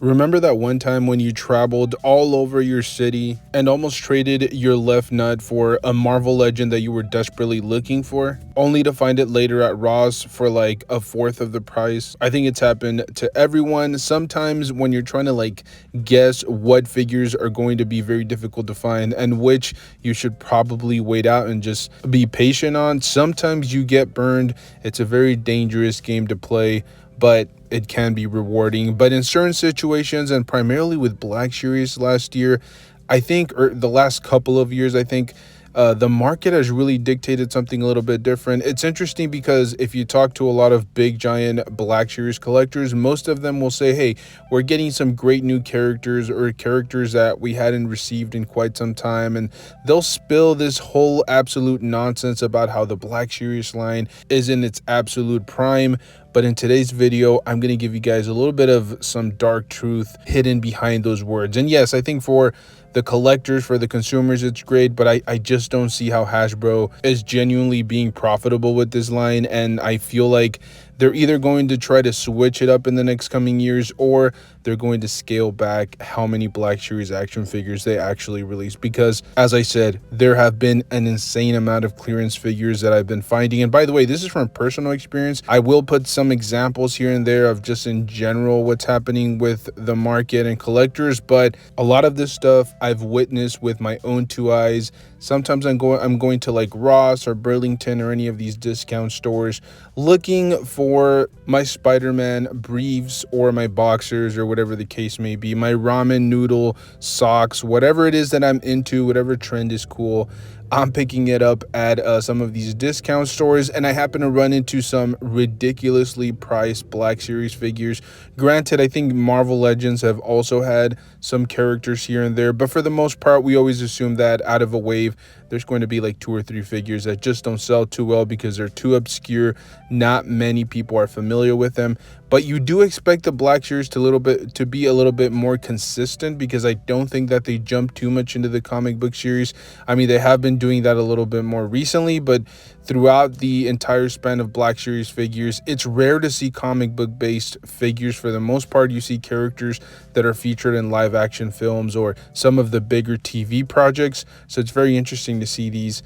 Remember that one time when you traveled all over your city and almost traded your left nut for a Marvel Legend that you were desperately looking for, only to find it later at Ross for like a fourth of the price? I think it's happened to everyone. Sometimes when you're trying to like guess what figures are going to be very difficult to find and which you should probably wait out and just be patient on, sometimes you get burned. It's a very dangerous game to play, but it can be rewarding. But in certain situations, and primarily with Black Series last year, I think, or the last couple of years, I think the market has really dictated something a little bit different. It's interesting because if you talk to a lot of big giant Black Series collectors, most of them will say, hey, we're getting some great new characters or characters that we hadn't received in quite some time, and they'll spill this whole absolute nonsense about how the Black Series line is in its absolute prime. But in today's video, I'm going to give you guys a little bit of some dark truth hidden behind those words. And yes, I think for the collectors, for the consumers, it's great, but I just don't see how Hasbro is genuinely being profitable with this line. And I feel like they're either going to try to switch it up in the next coming years, or they're going to scale back how many Black Series action figures they actually release. Because as I said, there have been an insane amount of clearance figures that I've been finding. And by the way, this is from personal experience. I will put some examples here and there of just in general what's happening with the market and collectors, but a lot of this stuff I've witnessed with my own two eyes. Sometimes I'm going to like Ross or Burlington or any of these discount stores looking for my Spider-Man briefs or my boxers or whatever the case may be, my ramen noodle socks, whatever it is that I'm into, whatever trend is cool. I'm picking it up at some of these discount stores, and I happen to run into some ridiculously priced Black Series figures. Granted, I think Marvel Legends have also had some characters here and there, but for the most part, we always assume that out of a wave, there's going to be like 2 or 3 figures that just don't sell too well because they're too obscure. Not many people are familiar with them. But you do expect the Black Series to be a little bit more consistent, because I don't think that they jump too much into the comic book series. I mean, they have been doing that a little bit more recently, but throughout the entire span of Black Series figures, it's rare to see comic book based figures. For the most part, you see characters that are featured in live action films or some of the bigger TV projects. So it's very interesting to see these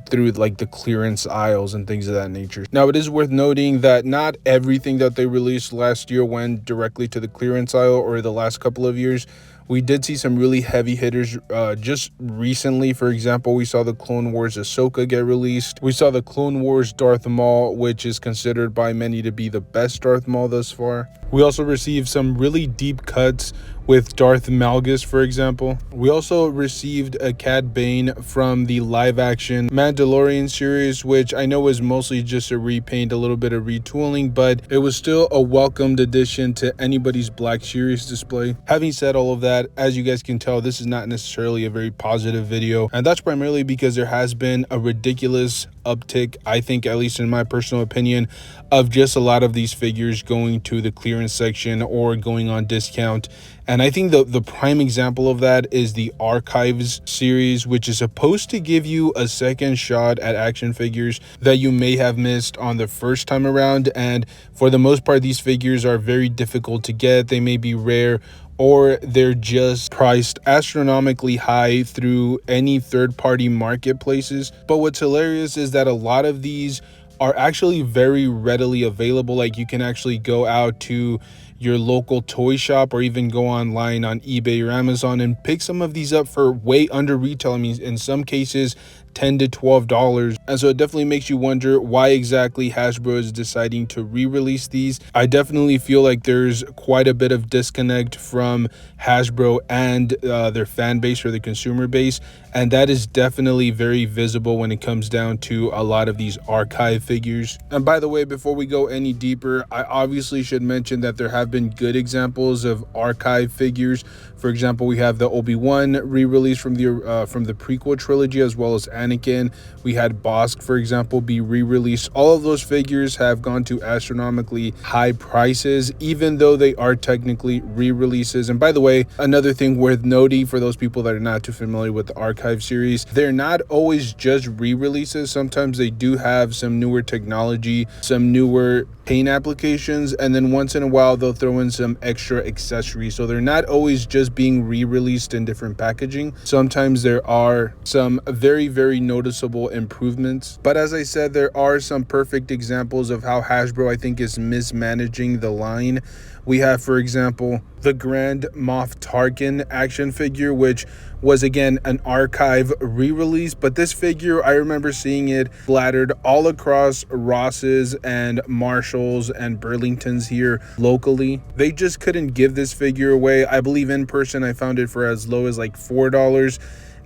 through like the clearance aisles and things of that nature. Now, it is worth noting that not everything that they released last year went directly to the clearance aisle or the last couple of years. We did see some really heavy hitters just recently. For example, we saw the Clone Wars Ahsoka get released. We saw the Clone Wars Darth Maul, which is considered by many to be the best Darth Maul thus far. We also received some really deep cuts with Darth Malgus, for example. We also received a Cad Bane from the live action Mandalorian series, which I know is mostly just a repaint, a little bit of retooling, but it was still a welcomed addition to anybody's Black Series display. Having said all of that, as you guys can tell, this is not necessarily a very positive video, and that's primarily because there has been a ridiculous uptick, I think, at least in my personal opinion, of just a lot of these figures going to the clearance section or going on discount. And I think the prime example of that is the Archives series, which is supposed to give you a second shot at action figures that you may have missed on the first time around. And for the most part, these figures are very difficult to get. They may be rare, or they're just priced astronomically high through any third-party marketplaces. But what's hilarious is that a lot of these are actually very readily available. Like, you can actually go out to your local toy shop or even go online on eBay or Amazon and pick some of these up for way under retail. I mean, in some cases $10 to $12. And so it definitely makes you wonder why exactly Hasbro is deciding to re-release these. I definitely feel like there's quite a bit of disconnect from Hasbro and their fan base or the consumer base, and that is definitely very visible when it comes down to a lot of these archive figures. And by the way, before we go any deeper, I obviously should mention that there have been good examples of archive figures. For example, we have the Obi-Wan re-release from the prequel trilogy, as well as Mannequin. We had Bosk, for example, be re-released. All of those figures have gone to astronomically high prices, even though they are technically re-releases. And by the way, another thing worth noting for those people that are not too familiar with the Archive series, they're not always just re-releases. Sometimes they do have some newer technology, some newer paint applications, and then once in a while they'll throw in some extra accessories. So they're not always just being re-released in different packaging. Sometimes there are some very, very noticeable improvements. But as I said, there are some perfect examples of how Hasbro, I think, is mismanaging the line. We have, for example, the Grand Moff Tarkin action figure, which was, again, an Archive re-release. But this figure, I remember seeing it splattered all across Ross's and Marshall's and Burlington's here locally. They just couldn't give this figure away. I believe in person I found it for as low as like $4.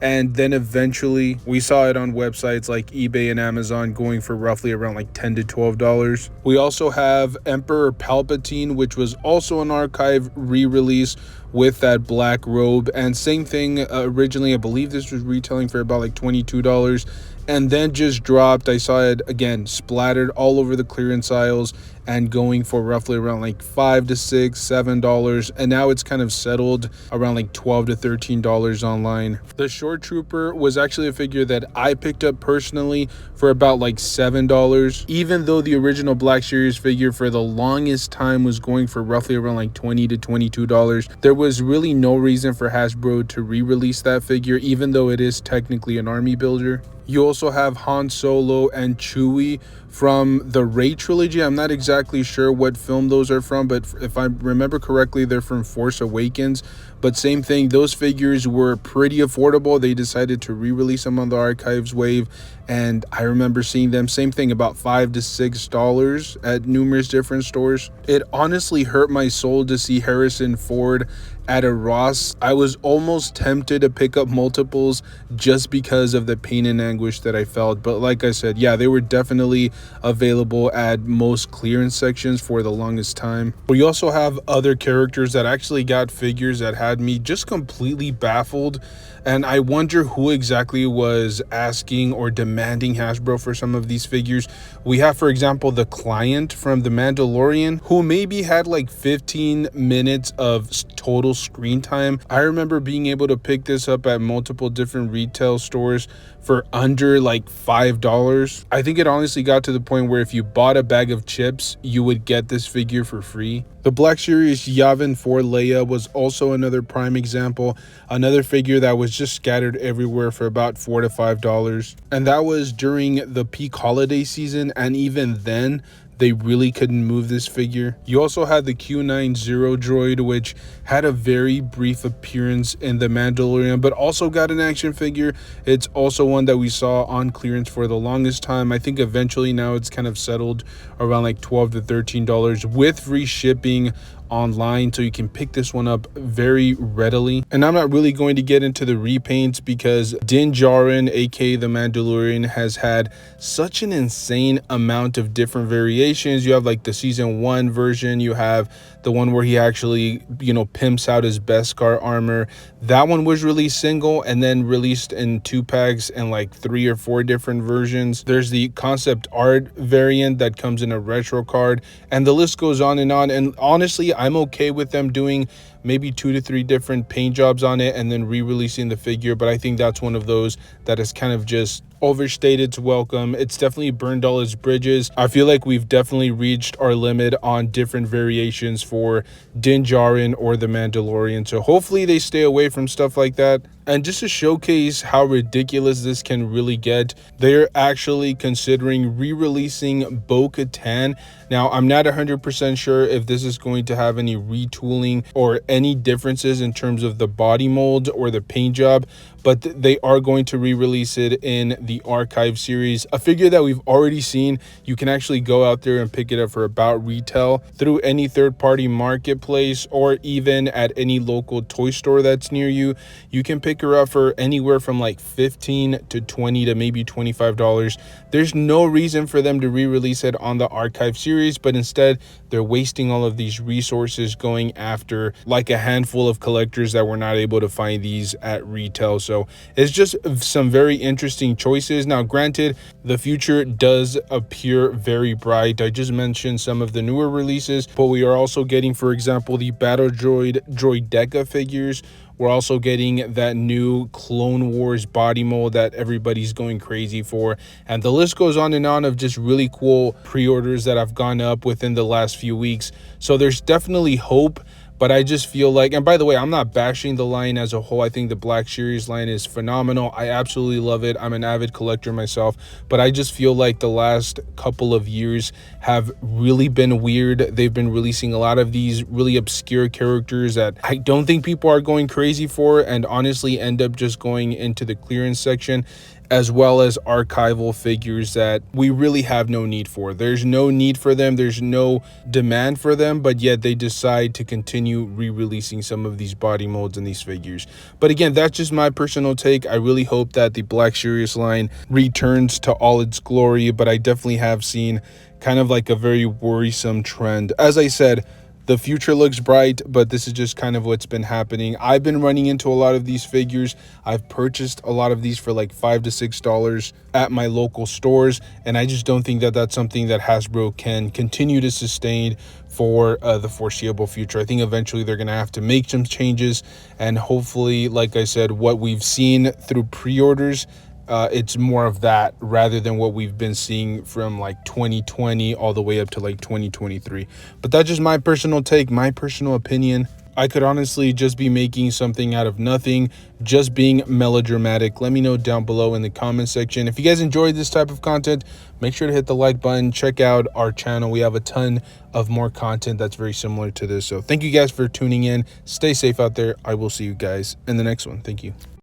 And then eventually we saw it on websites like eBay and Amazon going for roughly around like $10 to $12. We also have Emperor Palpatine, which was also an Archive re-release with that black robe. And same thing, originally I believe this was retailing for about like $22, and then just dropped. I saw it again splattered all over the clearance aisles and going for roughly around like $5 to $6, $7, and now it's kind of settled around like $12 to $13 online. The Shore Trooper was actually a figure that I picked up personally for about like $7, even though the original Black Series figure for the longest time was going for roughly around like $20 to $22. There was really no reason for Hasbro to re-release that figure, even though it is technically an army builder. You also have Han Solo and Chewie from the Rey trilogy. I'm not exactly sure what film those are from, but if I remember correctly, they're from Force Awakens. But same thing, those figures were pretty affordable. They decided to re-release them on the Archives wave, and I remember seeing them, same thing, about $5 to $6 at numerous different stores. It honestly hurt my soul to see Harrison Ford at a Ross. I was almost tempted to pick up multiples just because of the pain and anguish that I felt. But like I said, yeah, they were definitely available at most clearance sections for the longest time. We also have other characters that actually got figures that had me just completely baffled, and I wonder who exactly was asking or demanding Hasbro for some of these figures. We have, for example, the Client from The Mandalorian, who maybe had like 15 minutes of total screen time. I remember being able to pick this up at multiple different retail stores for under like $5. I think it honestly got to the point where if you bought a bag of chips, you would get this figure for free. The Black Series Yavin 4 Leia was also another prime example, another figure that was just scattered everywhere for about $4 to $5. And that was during the peak holiday season, and even then, they really couldn't move this figure. You also had the Q9 Zero droid, which had a very brief appearance in The Mandalorian, but also got an action figure. It's also one that we saw on clearance for the longest time. I think eventually now it's kind of settled around like $12 to $13 with free shipping online, so you can pick this one up very readily. And I'm not really going to get into the repaints because Din Djarin, aka the Mandalorian, has had such an insane amount of different variations. You have like the season 1 version, you have the one where he actually, you know, pimps out his Beskar armor. That one was released single and then released in 2-packs and like 3 or 4 different versions. There's the concept art variant that comes in a retro card, and the list goes on. And honestly, I'm okay with them doing maybe 2 to 3 different paint jobs on it and then re-releasing the figure, but I think that's one of those that is kind of just overstated its welcome. It's definitely burned all its bridges. I feel like we've definitely reached our limit on different variations for Din Djarin or the Mandalorian, so hopefully they stay away from stuff like that. And just to showcase how ridiculous this can really get, they're actually considering re-releasing Bo-Katan. Now, I'm not 100% sure if this is going to have any retooling or any differences in terms of the body mold or the paint job, but they are going to re-release it in the Archive series, a figure that we've already seen. You can actually go out there and pick it up for about retail through any third-party marketplace or even at any local toy store that's near you. You can pick pick her up for anywhere from like $15 to $20 to maybe $25. There's no reason for them to re-release it on the archive series, but instead they're wasting all of these resources going after like a handful of collectors that were not able to find these at retail. So it's just some very interesting choices. Now granted, the future does appear very bright. I just mentioned some of the newer releases, but we are also getting, for example, the Battle Droid Droideka figures. We're also getting that new Clone Wars body mold that everybody's going crazy for. And the list goes on and on of just really cool pre-orders that have gone up within the last few weeks. So there's definitely hope. But I just feel like, and by the way, I'm not bashing the line as a whole. I think the Black Series line is phenomenal. I absolutely love it. I'm an avid collector myself, but I just feel like the last couple of years have really been weird. They've been releasing a lot of these really obscure characters that I don't think people are going crazy for, and honestly end up just going into the clearance section, as well as archival figures that we really have no need for. There's no need for them. There's no demand for them, but yet they decide to continue re-releasing some of these body molds and these figures. But again, that's just my personal take. I really hope that the Black Series line returns to all its glory, but I definitely have seen kind of like a very worrisome trend. As I said, the future looks bright, but this is just kind of what's been happening. I've been running into a lot of these figures. I've purchased a lot of these for like $5 to $6 at my local stores, and I just don't think that that's something that Hasbro can continue to sustain for the foreseeable future. I think eventually they're going to have to make some changes, and hopefully, like I said, what we've seen through pre-orders, it's more of that rather than what we've been seeing from like 2020 all the way up to like 2023. But that's just my personal take, my personal opinion. I could honestly just be making something out of nothing, just being melodramatic. Let me know down below in the comment section. If you guys enjoyed this type of content, make sure to hit the like button. Check out our channel. We have a ton of more content that's very similar to this. So thank you guys for tuning in. Stay safe out there. I will see you guys in the next one. Thank you.